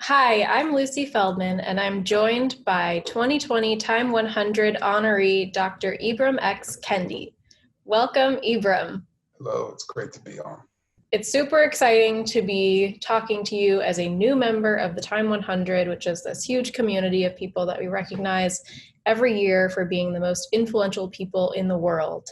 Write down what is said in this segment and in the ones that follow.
Hi, I'm Lucy Feldman, and I'm joined by 2020 TIME100 honoree Dr. Ibram X. Kendi. Welcome, Ibram. Hello, it's great to be on. It's super exciting to be talking to you as a new member of the TIME100, which is this huge community of people that we recognize every year for being the most influential people in the world.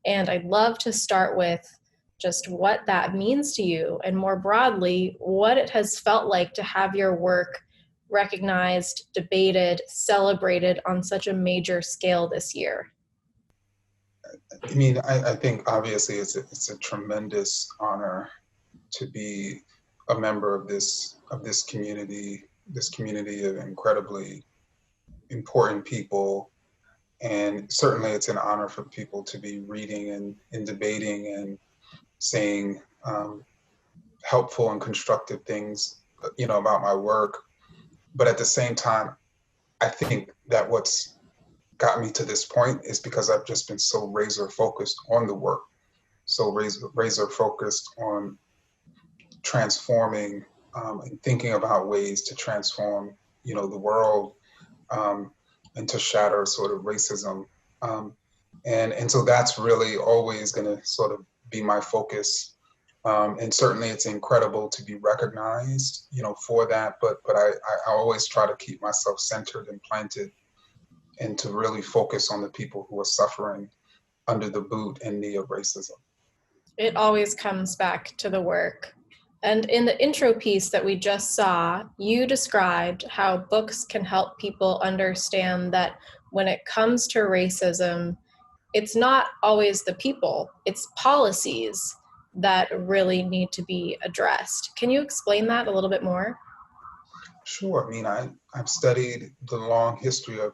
And I'd love to start with just what that means to you, and more broadly, what it has felt like to have your work recognized, debated, celebrated on such a major scale this year. I think obviously it's a tremendous honor to be a member of this community of incredibly important people. And certainly it's an honor for people to be reading and debating and saying helpful and constructive things, about my work. But at the same time, I think that what's got me to this point is because I've just been so razor focused on the work, so razor focused on transforming and thinking about ways to transform, the world, and to shatter sort of racism. And so that's really always going to sort of be my focus. And certainly it's incredible to be recognized, for that. But I always try to keep myself centered and planted and to really focus on the people who are suffering under the boot and knee of racism. It always comes back to the work. And in the intro piece that we just saw, you described how books can help people understand that when it comes to racism, it's not always the people, it's policies that really need to be addressed. Can you explain that a little bit more? Sure. I've studied the long history of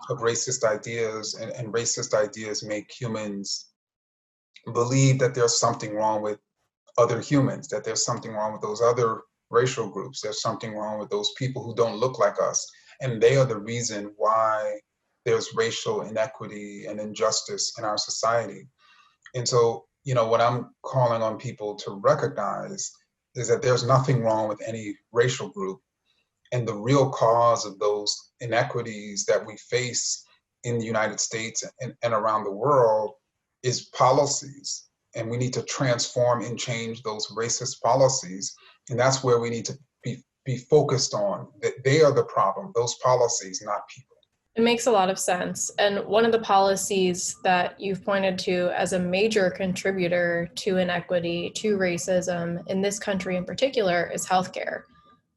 racist ideas, and racist ideas make humans believe that there's something wrong with other humans, that there's something wrong with those other racial groups, there's something wrong with those people who don't look like us. And they are the reason why there's racial inequity and injustice in our society. And so, what I'm calling on people to recognize is that there's nothing wrong with any racial group. And the real cause of those inequities that we face in the United States and around the world is policies. And we need to transform and change those racist policies. And that's where we need to be focused on. That they are the problem, those policies, not people. It makes a lot of sense. And one of the policies that you've pointed to as a major contributor to inequity, to racism in this country in particular, is healthcare.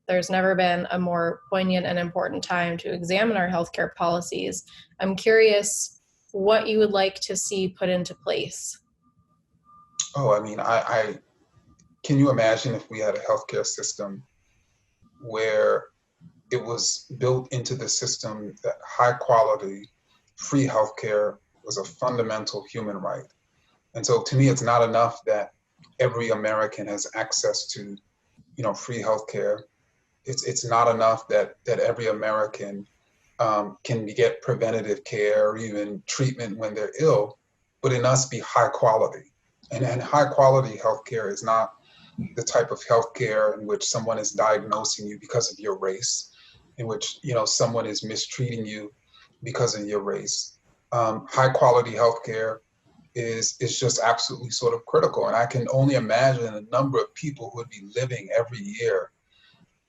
There's never been a more poignant and important time to examine our healthcare policies. I'm curious what you would like to see put into place. I can you imagine if we had a healthcare system where it was built into the system that high quality, free healthcare was a fundamental human right? And so to me, it's not enough that every American has access to, free healthcare. It's not enough that every American can get preventative care or even treatment when they're ill, but it must be high quality. And high quality healthcare is not the type of healthcare in which someone is diagnosing you because of your race, in which someone is mistreating you because of your race. High quality healthcare is just absolutely sort of critical. And I can only imagine the number of people who would be living every year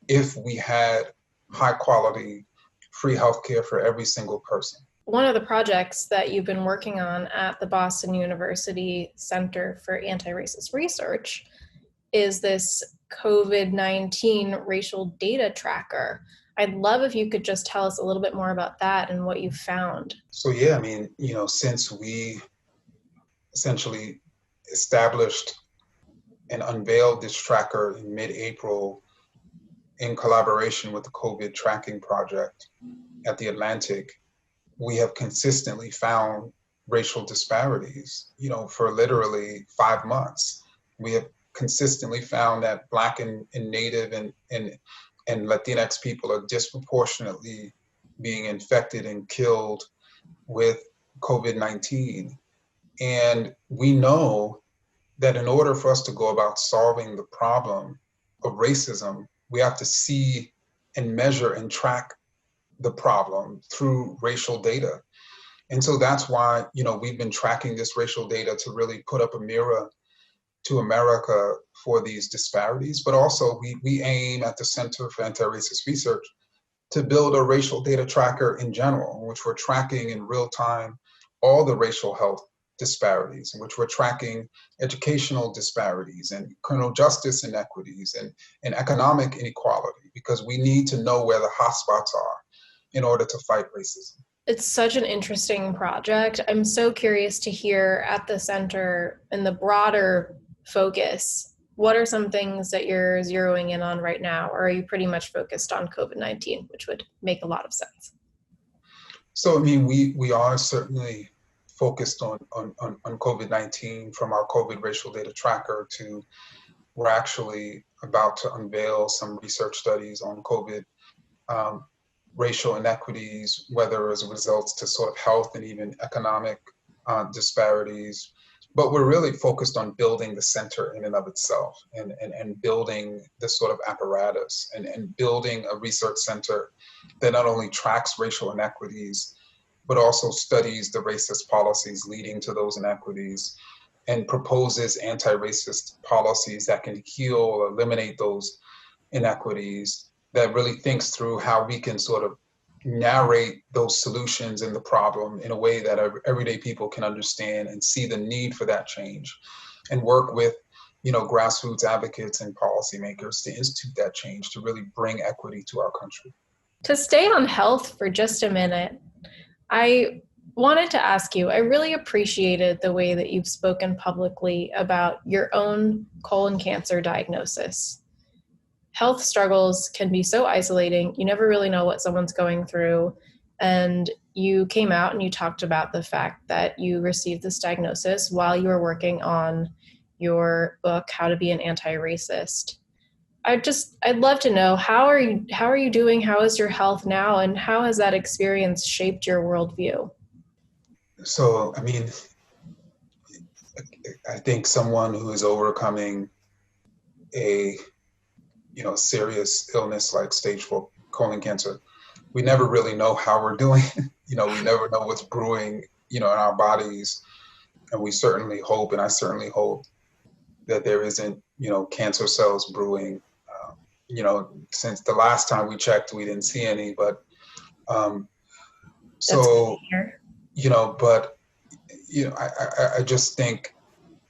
if we had high quality free healthcare for every single person. One of the projects that you've been working on at the Boston University Center for Anti-Racist Research is this COVID-19 racial data tracker. I'd love if you could just tell us a little bit more about that and what you found. So yeah, since we essentially established and unveiled this tracker in mid-April in collaboration with the COVID tracking project at the Atlantic, we have consistently found racial disparities, for literally 5 months. We have consistently found that Black and Native and Latinx people are disproportionately being infected and killed with COVID-19. And we know that in order for us to go about solving the problem of racism, we have to see and measure and track the problem through racial data. And so that's why, we've been tracking this racial data to really put up a mirror to America for these disparities. But also we aim at the Center for Anti-Racist Research to build a racial data tracker in general, in which we're tracking in real time all the racial health disparities, in which we're tracking educational disparities and criminal justice inequities and economic inequality, because we need to know where the hotspots are in order to fight racism. It's such an interesting project. I'm so curious to hear at the center and the broader focus, what are some things that you're zeroing in on right now? Or are you pretty much focused on COVID-19, which would make a lot of sense? So, I mean, we are certainly focused on COVID-19, from our COVID racial data tracker to we're actually about to unveil some research studies on COVID racial inequities, whether as a result to sort of health and even economic disparities. But we're really focused on building the center in and of itself, and building this sort of apparatus, and building a research center that not only tracks racial inequities, but also studies the racist policies leading to those inequities and proposes anti-racist policies that can heal or eliminate those inequities, that really thinks through how we can sort of narrate those solutions and the problem in a way that everyday people can understand and see the need for that change, and work with, grassroots advocates and policymakers to institute that change, to really bring equity to our country. To stay on health for just a minute, I wanted to ask you, I really appreciated the way that you've spoken publicly about your own colon cancer diagnosis. Health struggles can be so isolating. You never really know what someone's going through. And you came out and you talked about the fact that you received this diagnosis while you were working on your book, How to Be an Anti-Racist. I'd love to know, how are you doing? How is your health now? And how has that experience shaped your worldview? So, I mean, I think someone who is overcoming a, serious illness like stage 4 colon cancer, we never really know how we're doing. We never know what's brewing, in our bodies. And we certainly hope, and I certainly hope, that there isn't, cancer cells brewing. Since the last time we checked, we didn't see any, but so, but, I just think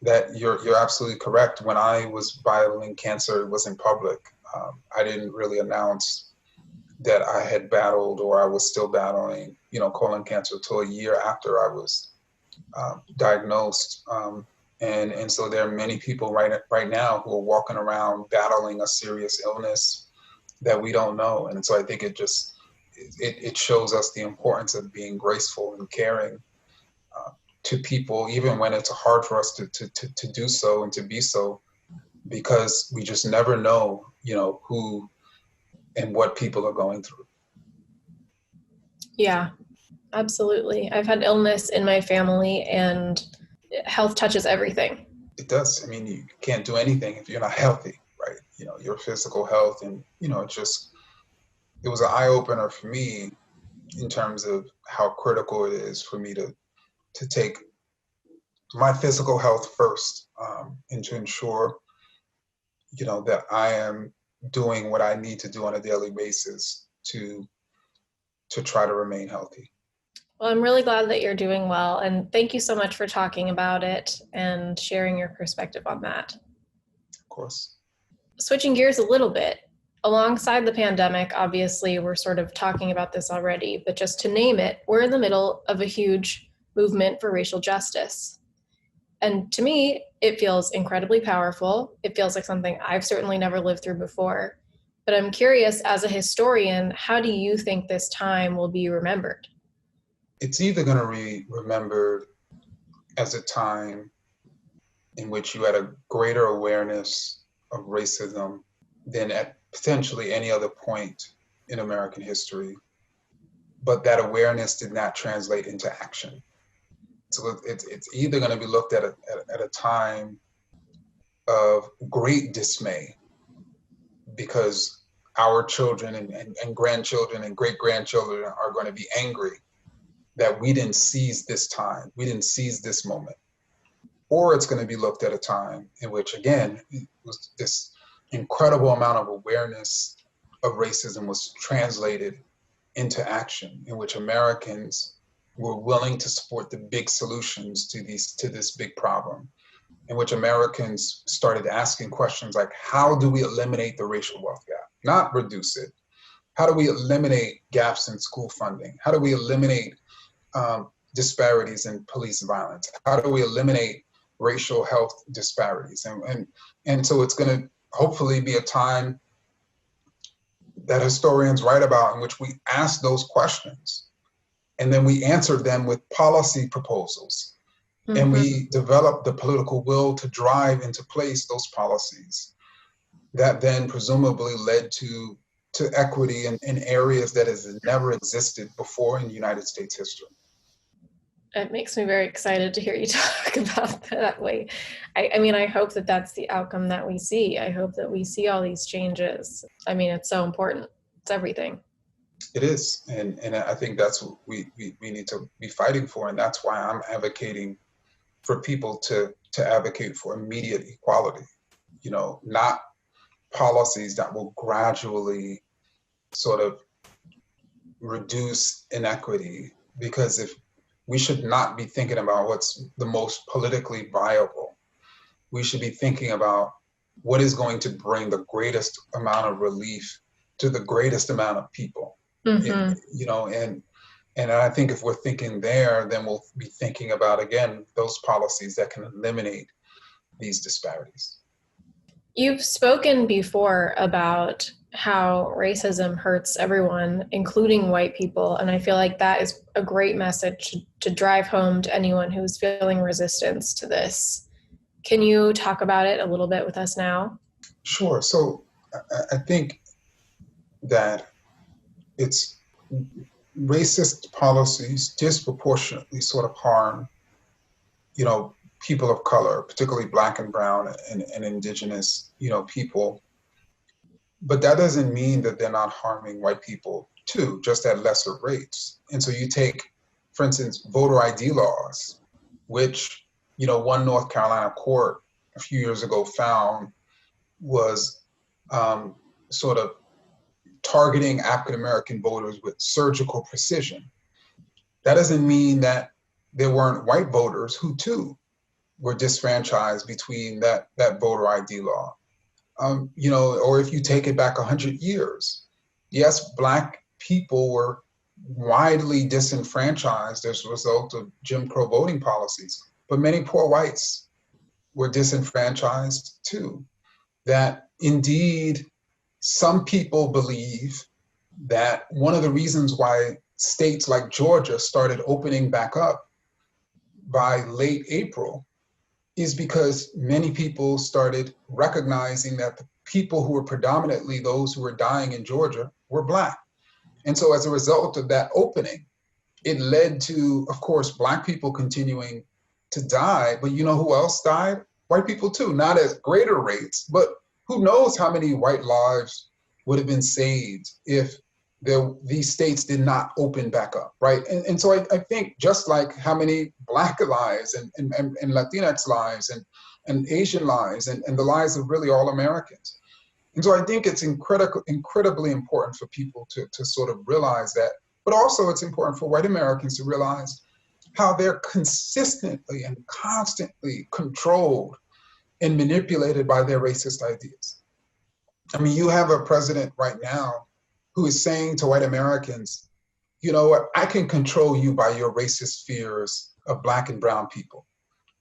that you're absolutely correct. When I was battling cancer, it was in public. I didn't really announce that I had battled, or I was still battling, colon cancer, till a year after I was diagnosed. And so there are many people right now who are walking around battling a serious illness that we don't know. And so I think it shows us the importance of being graceful and caring to people, even when it's hard for us to do so and to be so, because we just never know, who and what people are going through. Yeah, absolutely. I've had illness in my family, and health touches everything. It does. I mean, you can't do anything if you're not healthy, right? Your physical health, and, it was an eye-opener for me in terms of how critical it is for me to take my physical health first, and to ensure, that I am doing what I need to do on a daily basis to try to remain healthy. Well, I'm really glad that you're doing well, and thank you so much for talking about it and sharing your perspective on that. Of course. Switching gears a little bit, alongside the pandemic, obviously we're sort of talking about this already, but just to name it, we're in the middle of a huge movement for racial justice. And to me, it feels incredibly powerful. It feels like something I've certainly never lived through before. But I'm curious, as a historian, how do you think this time will be remembered? It's either going to be remembered as a time in which you had a greater awareness of racism than at potentially any other point in American history, but that awareness did not translate into action. So it's either going to be looked at a time of great dismay, because our children and grandchildren and great-grandchildren are going to be angry that we didn't seize this time, we didn't seize this moment. Or it's going to be looked at a time in which, again, it was this incredible amount of awareness of racism was translated into action, in which Americans were willing to support the big solutions to this big problem, in which Americans started asking questions like, how do we eliminate the racial wealth gap? Not reduce it. How do we eliminate gaps in school funding? How do we eliminate disparities in police violence? How do we eliminate racial health disparities? And so it's going to hopefully be a time that historians write about in which we ask those questions, and then we answer them with policy proposals. Mm-hmm. And we develop the political will to drive into place those policies that then presumably led to equity in areas that has never existed before in United States history. It makes me very excited to hear you talk about that way. I mean, I hope that that's the outcome that we see. I hope that we see all these changes. I mean, it's so important. It's everything. It is. And I think that's what we need to be fighting for. And that's why I'm advocating for people to advocate for immediate equality, you know, not policies that will gradually sort of reduce inequity, because if we should not be thinking about what's the most politically viable. We should be thinking about what is going to bring the greatest amount of relief to the greatest amount of people. Mm-hmm. You know, and I think if we're thinking there, then we'll be thinking about, again, those policies that can eliminate these disparities. You've spoken before about how racism hurts everyone, including white people. And I feel like that is a great message to drive home to anyone who's feeling resistance to this. Can you talk about it a little bit with us now? Sure. So I think that it's racist policies disproportionately sort of harm, you know, people of color, particularly Black and brown and indigenous, you know, people. But that doesn't mean that they're not harming white people too, just at lesser rates. And so you take, for instance, voter ID laws, which, you know, one North Carolina court a few years ago found was sort of targeting African-American voters with surgical precision. That doesn't mean that there weren't white voters who too were disfranchised between that voter ID law. You know, or if you take it back 100 years, yes, Black people were widely disenfranchised as a result of Jim Crow voting policies, but many poor whites were disenfranchised too. That indeed, some people believe that one of the reasons why states like Georgia started opening back up by late April is because many people started recognizing that the people who were predominantly those who were dying in Georgia were Black. And so as a result of that opening, it led to, of course, Black people continuing to die, but you know who else died? White people too, not at greater rates, but who knows how many white lives would have been saved if these states did not open back up, right? And so I think just like how many Black lives and Latinx lives and Asian lives and the lives of really all Americans. And so I think it's incredibly important for people to sort of realize that, but also it's important for white Americans to realize how they're consistently and constantly controlled and manipulated by their racist ideas. I mean, you have a president right now who is saying to white Americans, you know what, I can control you by your racist fears of Black and brown people.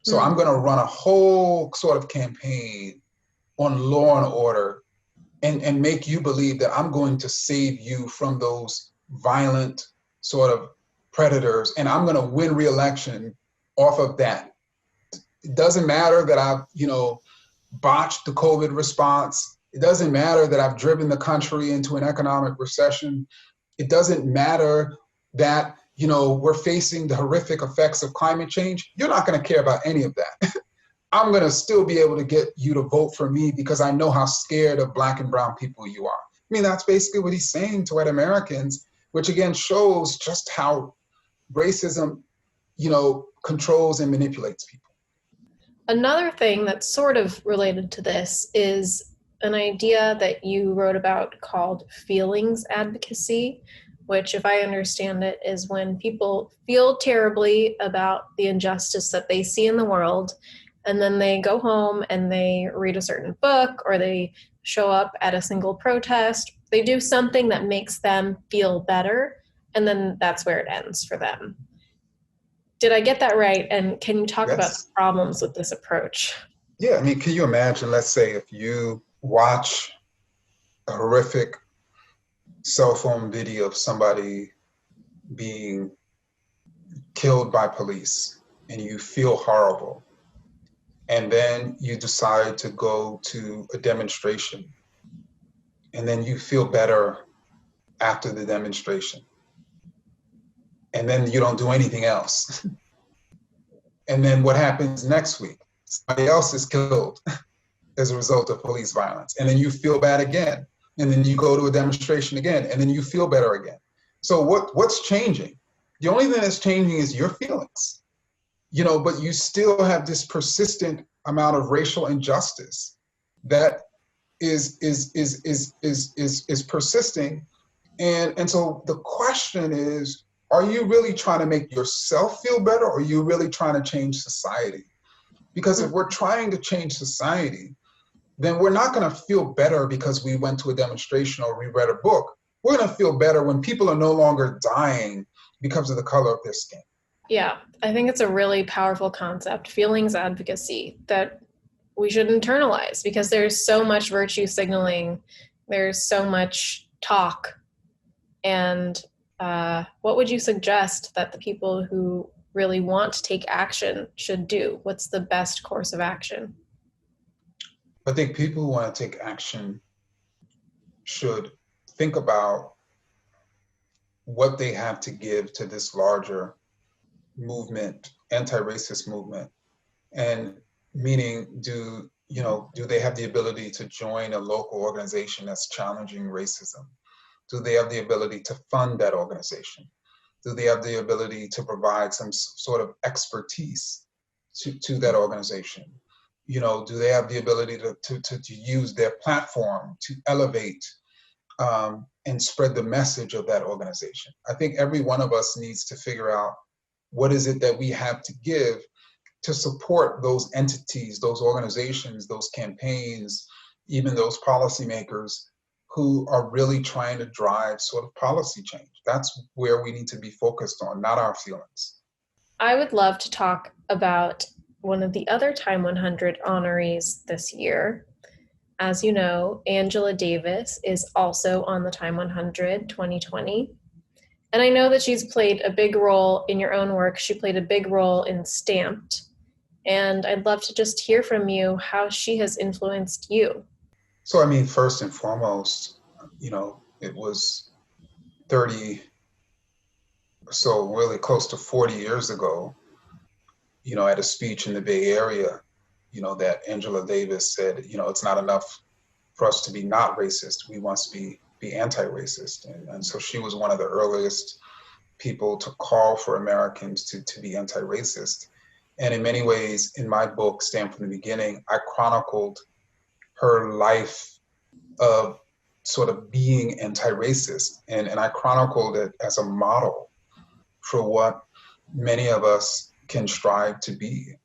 So I'm going to run a whole sort of campaign on law and order and make you believe that I'm going to save you from those violent sort of predators, and I'm going to win re-election off of that. It doesn't matter that I've, you know, botched the COVID response. It doesn't matter that I've driven the country into an economic recession. It doesn't matter that, you know, we're facing the horrific effects of climate change. You're not going to care about any of that. I'm going to still be able to get you to vote for me because I know how scared of Black and brown people you are. I mean, that's basically what he's saying to white Americans, which again shows just how racism, controls and manipulates people. Another thing that's sort of related to this is an idea that you wrote about called feelings advocacy, which, if I understand it, is when people feel terribly about the injustice that they see in the world, and then they go home and they read a certain book, or they show up at a single protest. They do something that makes them feel better, and then that's where it ends for them. Did I get that right? And can you talk about the problems with this approach? Yeah, I mean, can you imagine, let's say, if you watch a horrific cell phone video of somebody being killed by police and you feel horrible, and then you decide to go to a demonstration, and then you feel better after the demonstration, and then you don't do anything else. And then what happens next week? Somebody else is killed as a result of police violence. And then you feel bad again. And then you go to a demonstration again, and then you feel better again. So what's changing? The only thing that's changing is your feelings, but you still have this persistent amount of racial injustice that is persisting. And so the question is, are you really trying to make yourself feel better, or are you really trying to change society? Because if we're trying to change society, then we're not going to feel better because we went to a demonstration or we read a book. We're going to feel better when people are no longer dying because of the color of their skin. Yeah, I think it's a really powerful concept, feelings advocacy, that we should internalize, because there's so much virtue signaling, there's so much talk. And what would you suggest that the people who really want to take action should do? What's the best course of action? I think people who want to take action should think about what they have to give to this larger movement, anti-racist movement. And meaning, do they have the ability to join a local organization that's challenging racism? Do they have the ability to fund that organization? Do they have the ability to provide some sort of expertise to that organization? Do they have the ability to use their platform to elevate and spread the message of that organization? I think every one of us needs to figure out what is it that we have to give to support those entities, those organizations, those campaigns, even those policymakers who are really trying to drive sort of policy change. That's where we need to be focused on, not our feelings. I would love to talk about one of the other Time 100 honorees this year. As you know, Angela Davis is also on the Time 100 2020. And I know that she's played a big role in your own work. She played a big role in Stamped. And I'd love to just hear from you how she has influenced you. So, I mean, first and foremost, it was 30, so really close to 40 years ago, at a speech in the Bay Area, that Angela Davis said, it's not enough for us to be not racist. We must be anti-racist. And so she was one of the earliest people to call for Americans to be anti-racist. And in many ways, in my book, Stamped from the Beginning, I chronicled her life of sort of being anti-racist. And I chronicled it as a model for what many of us can strive to be.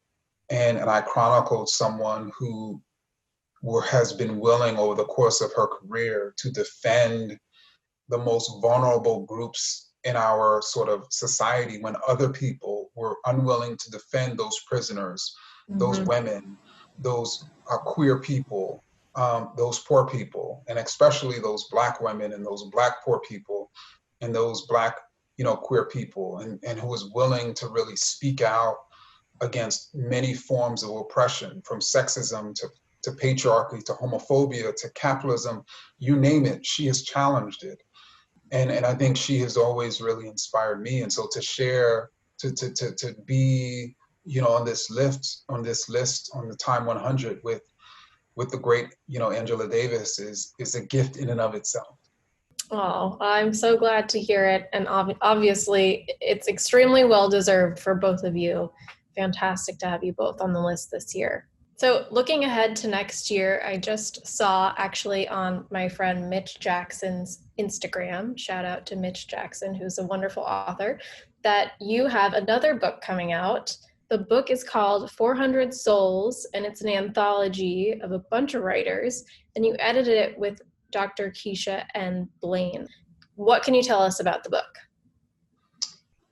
And I chronicled someone who has been willing over the course of her career to defend the most vulnerable groups in our sort of society when other people were unwilling to defend those prisoners, those women, those queer people, those poor people, and especially those Black women and those Black poor people and those Black, queer people, and who was willing to really speak out against many forms of oppression, from sexism to patriarchy, to homophobia, to capitalism, you name it, she has challenged it. And I think she has always really inspired me. And so to share, to be, on this list, on the Time 100 with the great, Angela Davis is a gift in and of itself. Oh, I'm so glad to hear it. And obviously, it's extremely well deserved for both of you. Fantastic to have you both on the list this year. So, looking ahead to next year, I just saw actually on my friend Mitch Jackson's Instagram, shout out to Mitch Jackson, who's a wonderful author, that you have another book coming out. The book is called 400 Souls, and it's an anthology of a bunch of writers, and you edited it with Dr. Keisha and Blaine. What can you tell us about the book?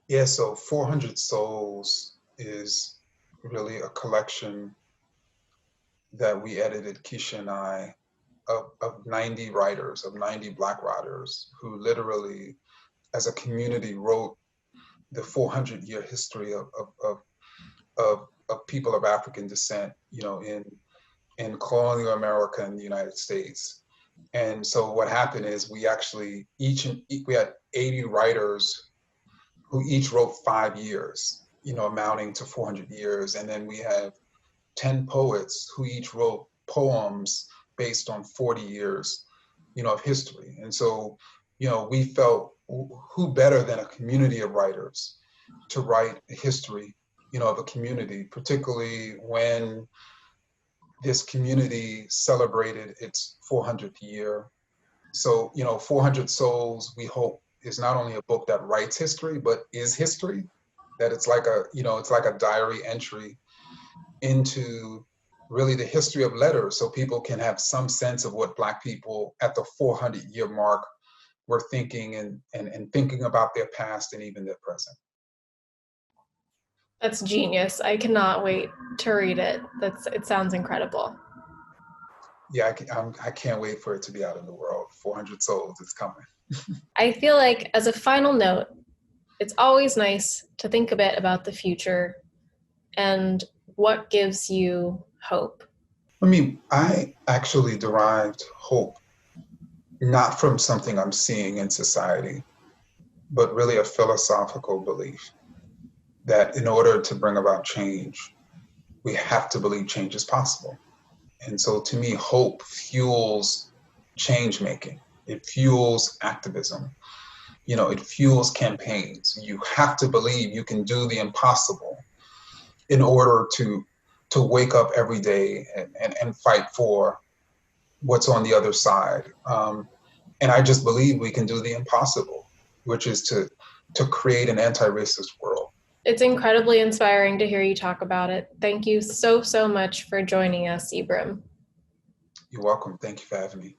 Yeah, so 400 Souls is really a collection that we edited, Keisha and I, of 90 writers, of 90 Black writers who literally, as a community, wrote the 400-year history of people of African descent, in colonial America and the United States. And so what happened is we actually we had 80 writers who each wrote 5 years, amounting to 400 years. And then we have 10 poets who each wrote poems based on 40 years, of history. And so, we felt who better than a community of writers to write a history, of a community, particularly when this community celebrated its 400th year. So, 400 Souls, we hope, is not only a book that writes history, but is history, that it's like a diary entry into really the history of letters, so people can have some sense of what Black people at the 400-year mark were thinking and thinking about their past and even their present. That's genius. I cannot wait to read it. It sounds incredible. Yeah, I can't wait for it to be out in the world. 400 Souls is coming. I feel like, as a final note, it's always nice to think a bit about the future and what gives you hope. I actually derived hope not from something I'm seeing in society, but really a philosophical belief that in order to bring about change, we have to believe change is possible. And so to me, hope fuels change making. It fuels activism. It fuels campaigns. You have to believe you can do the impossible in order to wake up every day and fight for what's on the other side. And I just believe we can do the impossible, which is to create an anti-racist world. It's incredibly inspiring to hear you talk about it. Thank you so, so much for joining us, Ibram. You're welcome. Thank you for having me.